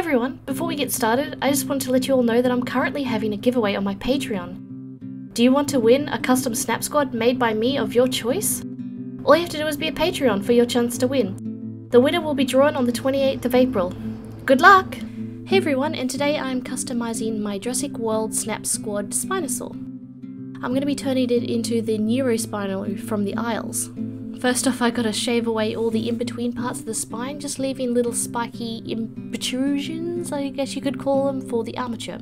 everyone, before we get started, I just want to let you all know that I'm currently having a giveaway on my Patreon. Do you want to win a custom snap squad made by me of your choice? All you have to do is be a Patreon for your chance to win. The winner will be drawn on the 28th of April. Good luck! Hey everyone, and today I'm customizing my Jurassic World Snap Squad Spinosaur. I'm going to be turning it into the Neurospino from the Isles. First off, I gotta shave away all the in-between parts of the spine, just leaving little spiky protrusions, I guess you could call them, for the armature.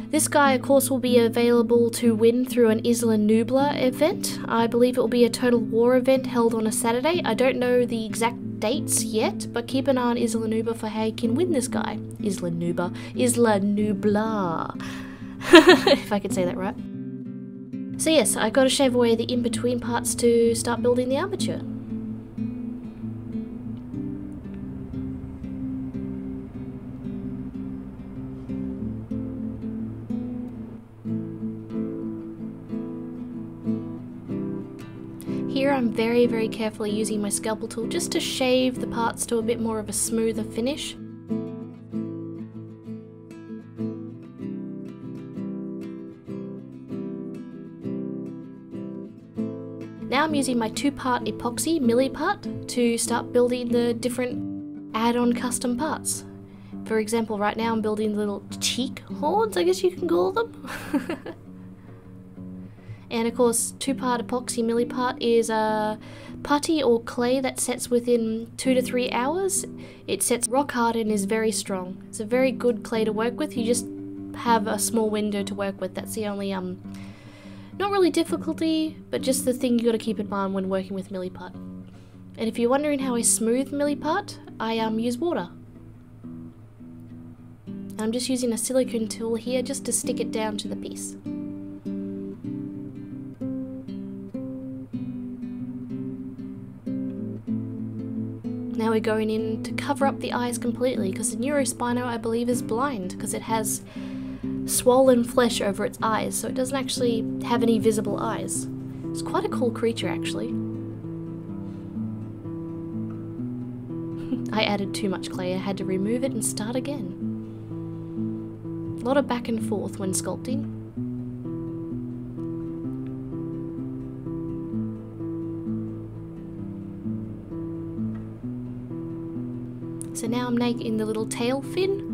This guy, of course, will be available to win through an Isla Nubla event. I believe it will be a Total War event held on a Saturday. I don't know the exact dates yet, but keep an eye on Isla Nubla for how you can win this guy. Isla Nubla. If I could say that right. So yes, I gotta shave away the in-between parts to start building the armature. Here I'm very carefully using my scalpel tool just to shave the parts to a bit more of a smoother finish. Now I'm using my 2-part epoxy millipart to start building the different add-on custom parts. For example, right now I'm building little cheek horns, I guess you can call them. And of course, 2-part epoxy millipart is a putty or clay that sets within 2 to 3 hours. It sets rock hard and is very strong. It's a very good clay to work with. You just have a small window to work with. That's the only not really difficulty, but just the thing you gotta keep in mind when working with millipart. And if you're wondering how I smooth millipart, I use water. I'm just using a silicone tool here just to stick it down to the piece. Now we're going in to cover up the eyes completely, because the Neurospino, I believe, is blind, because it has swollen flesh over its eyes, so it doesn't actually have any visible eyes. It's quite a cool creature, actually. I added too much clay, I had to remove it and start again. A lot of back and forth when sculpting. So now I'm making the little tail fin.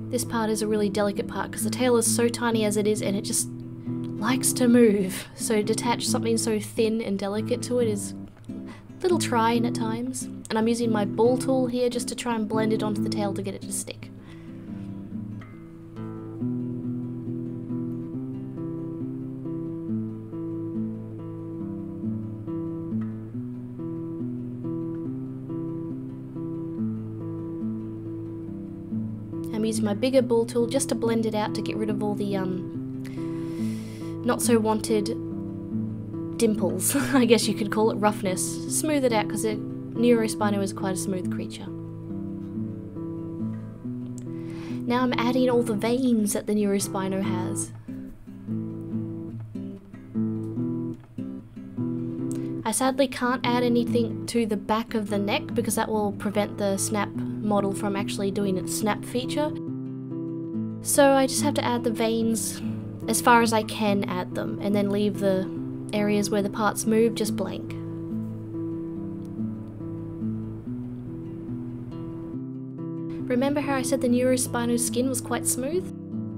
This part is a really delicate part because the tail is so tiny as it is and it just likes to move. So to detach something so thin and delicate to it is a little trying at times. And I'm using my ball tool here just to try and blend it onto the tail to get it to stick. I'm using my bigger ball tool just to blend it out to get rid of all the not so wanted dimples, I guess you could call it, roughness. Smooth it out because the Neurospino is quite a smooth creature. Now I'm adding all the veins that the Neurospino has. I sadly can't add anything to the back of the neck because that will prevent the snap model from actually doing its snap feature. So I just have to add the veins as far as I can add them, and then leave the areas where the parts move just blank. Remember how I said the Neurospino's skin was quite smooth?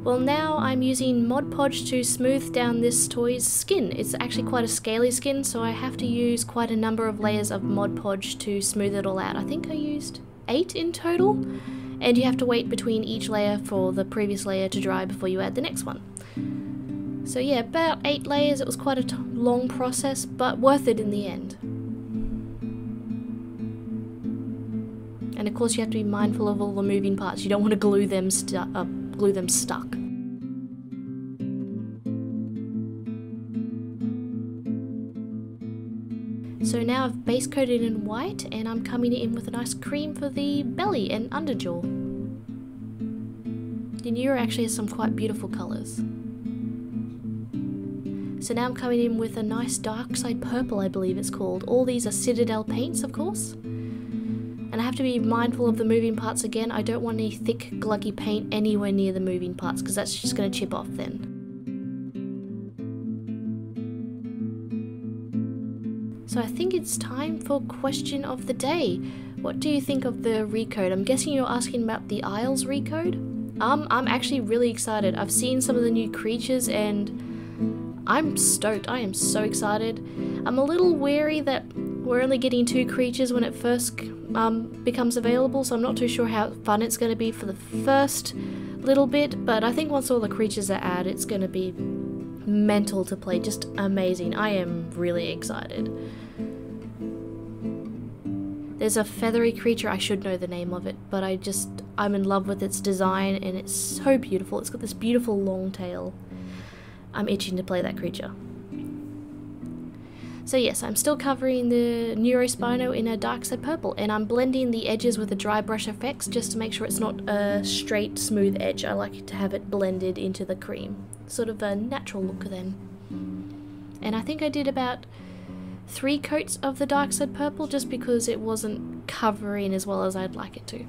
Well, now I'm using Mod Podge to smooth down this toy's skin. It's actually quite a scaly skin, so I have to use quite a number of layers of Mod Podge to smooth it all out. I think I used 8 in total, and you have to wait between each layer for the previous layer to dry before you add the next one. So yeah, about 8 layers. It was quite a long process, but worth it in the end. And of course you have to be mindful of all the moving parts. You don't want to glue them stuck. So now I've base coated in white and I'm coming in with a nice cream for the belly and underjaw. The Neuro actually has some quite beautiful colours. So now I'm coming in with a nice dark side purple, I believe it's called. All these are Citadel paints, of course. And I have to be mindful of the moving parts again. I don't want any thick, gluggy paint anywhere near the moving parts because that's just going to chip off then. So I think it's time for question of the day. What do you think of the recode? I'm guessing you're asking about the Isles recode? I'm actually really excited. I've seen some of the new creatures and I'm stoked. I am so excited. I'm a little wary that we're only getting 2 creatures when it first becomes available, so I'm not too sure how fun it's going to be for the first little bit, but I think once all the creatures are added, it's going to be mental to play. Just amazing. I am really excited. There's a feathery creature, I should know the name of it, but I'm in love with its design and it's so beautiful. It's got this beautiful long tail. I'm itching to play that creature. So yes, I'm still covering the Neurospino in a dark side purple, and I'm blending the edges with the dry brush effects just to make sure it's not a straight, smooth edge. I like to have it blended into the cream. Sort of a natural look then. And I think I did about 3 coats of the dark side purple just because it wasn't covering as well as I'd like it to.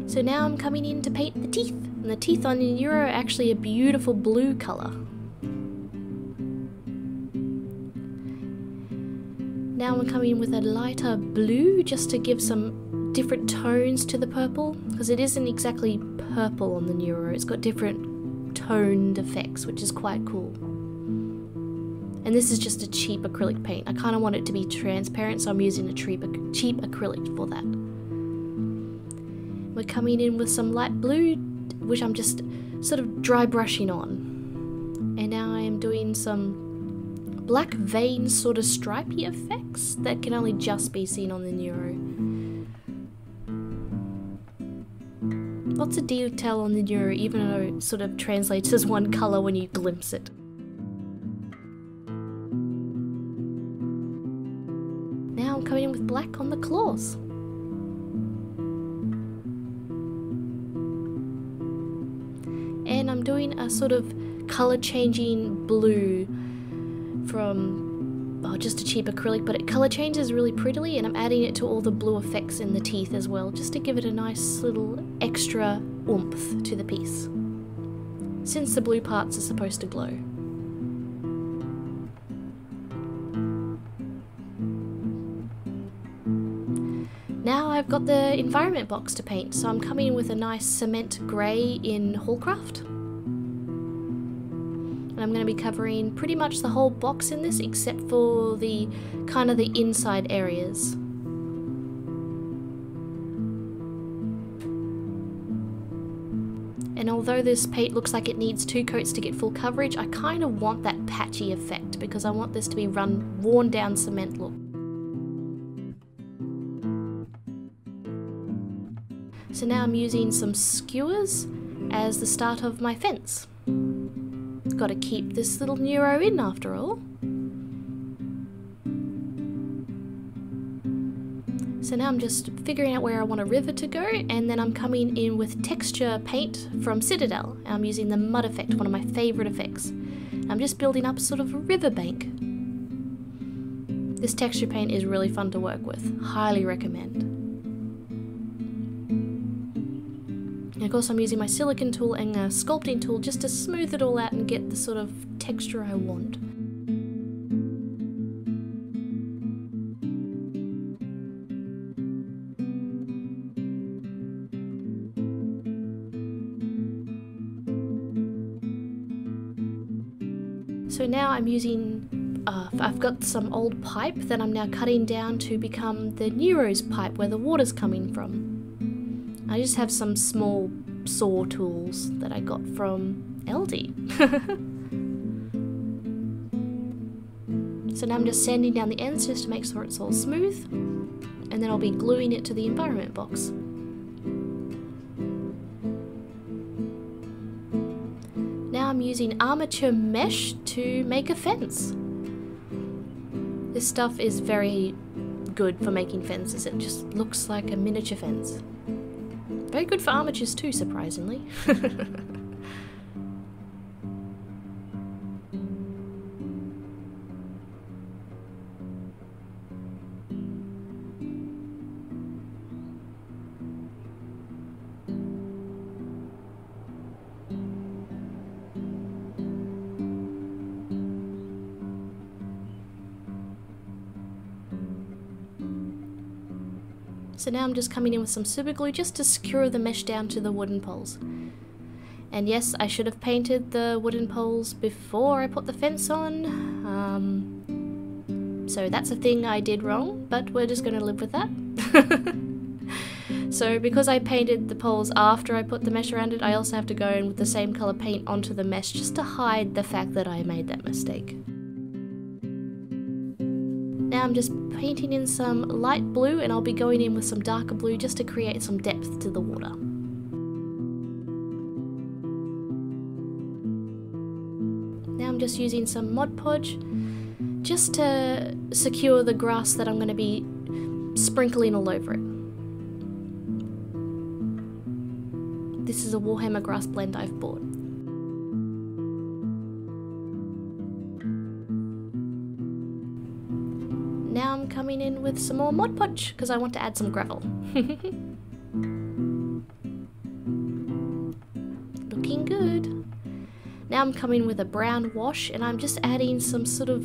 So now I'm coming in to paint the teeth, and the teeth on the Neuro are actually a beautiful blue colour. Now I'm coming in with a lighter blue just to give some different tones to the purple, because it isn't exactly purple on the Neuro, it's got different toned effects, which is quite cool. And this is just a cheap acrylic paint. I kind of want it to be transparent, so I'm using a cheap acrylic for that. We're coming in with some light blue, which I'm just sort of dry brushing on. And now I am doing some black vein sort of stripey effects that can only just be seen on the Neuro. Lots of detail on the Neuro, even though it sort of translates as one colour when you glimpse it. Now I'm coming in with black on the claws. And I'm doing a sort of colour changing blue from just a cheap acrylic, but it colour changes really prettily, and I'm adding it to all the blue effects in the teeth as well, just to give it a nice little extra oomph to the piece, since the blue parts are supposed to glow. Now I've got the environment box to paint, so I'm coming in with a nice cement grey in Hallcraft. And I'm going to be covering pretty much the whole box in this, except for the kind of the inside areas. And although this paint looks like it needs 2 coats to get full coverage, I kind of want that patchy effect because I want this to be worn down cement look. So now I'm using some skewers as the start of my fence. Got to keep this little Neuro in after all. So now I'm just figuring out where I want a river to go, and then I'm coming in with texture paint from Citadel. And I'm using the mud effect, one of my favourite effects. I'm just building up sort of a riverbank. This texture paint is really fun to work with. Highly recommend. And of course I'm using my silicone tool and a sculpting tool just to smooth it all out and get the sort of texture I want. So now I'm using, I've got some old pipe that I'm now cutting down to become the Neuro's pipe where the water's coming from. I just have some small saw tools that I got from LD. So now I'm just sanding down the ends just to make sure it's all smooth, and then I'll be gluing it to the environment box. Now I'm using armature mesh to make a fence. This stuff is very good for making fences. It just looks like a miniature fence. Very good for armatures too, surprisingly. So now I'm just coming in with some super glue just to secure the mesh down to the wooden poles. And yes, I should have painted the wooden poles before I put the fence on. So that's a thing I did wrong, but we're just going to live with that. So because I painted the poles after I put the mesh around it, I also have to go in with the same colour paint onto the mesh just to hide the fact that I made that mistake. Now I'm just painting in some light blue, and I'll be going in with some darker blue just to create some depth to the water. Now I'm just using some Mod Podge just to secure the grass that I'm going to be sprinkling all over it. This is a Warhammer grass blend I've bought. Now I'm coming in with some more Mod Podge because I want to add some gravel. Looking good. Now I'm coming with a brown wash, and I'm just adding some sort of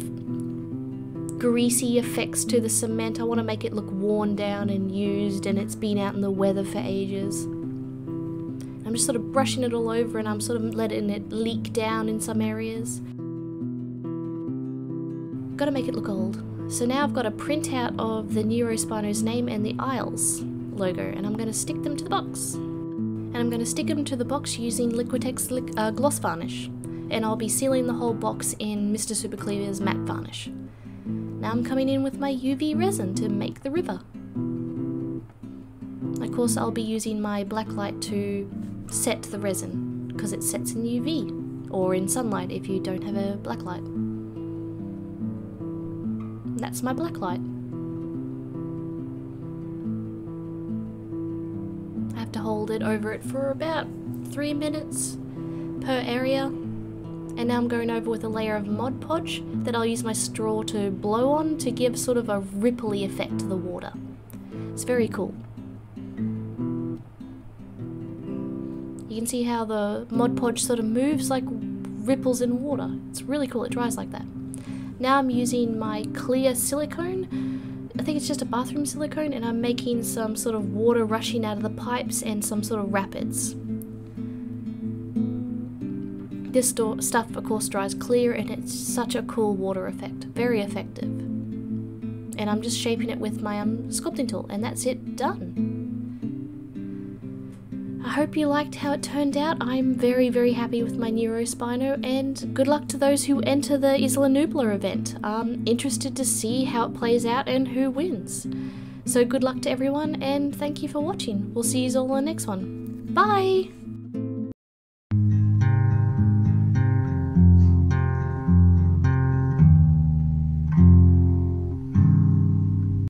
greasy effects to the cement. I want to make it look worn down and used, and it's been out in the weather for ages. I'm just sort of brushing it all over, and I'm sort of letting it leak down in some areas. Gotta make it look old. So now I've got a printout of the Neurospino's name and the Isles logo, and I'm going to stick them to the box. And I'm going to stick them to the box using Liquitex gloss varnish, and I'll be sealing the whole box in Mr. Super Clear's matte varnish. Now I'm coming in with my UV resin to make the river. Of course I'll be using my black light to set the resin, because it sets in UV, or in sunlight if you don't have a black light. That's my black light. I have to hold it over it for about 3 minutes per area. And now I'm going over with a layer of Mod Podge that I'll use my straw to blow on to give sort of a ripply effect to the water. It's very cool. You can see how the Mod Podge sort of moves like ripples in water. It's really cool, it dries like that. Now I'm using my clear silicone, I think it's just a bathroom silicone, and I'm making some sort of water rushing out of the pipes and some sort of rapids. This stuff of course dries clear, and it's such a cool water effect, very effective. And I'm just shaping it with my sculpting tool, and that's it, done. I hope you liked how it turned out. I'm very, very happy with my Neurospino, and good luck to those who enter the Isla Nubla event. I'm interested to see how it plays out and who wins. So good luck to everyone, and thank you for watching. We'll see you all in the next one. Bye!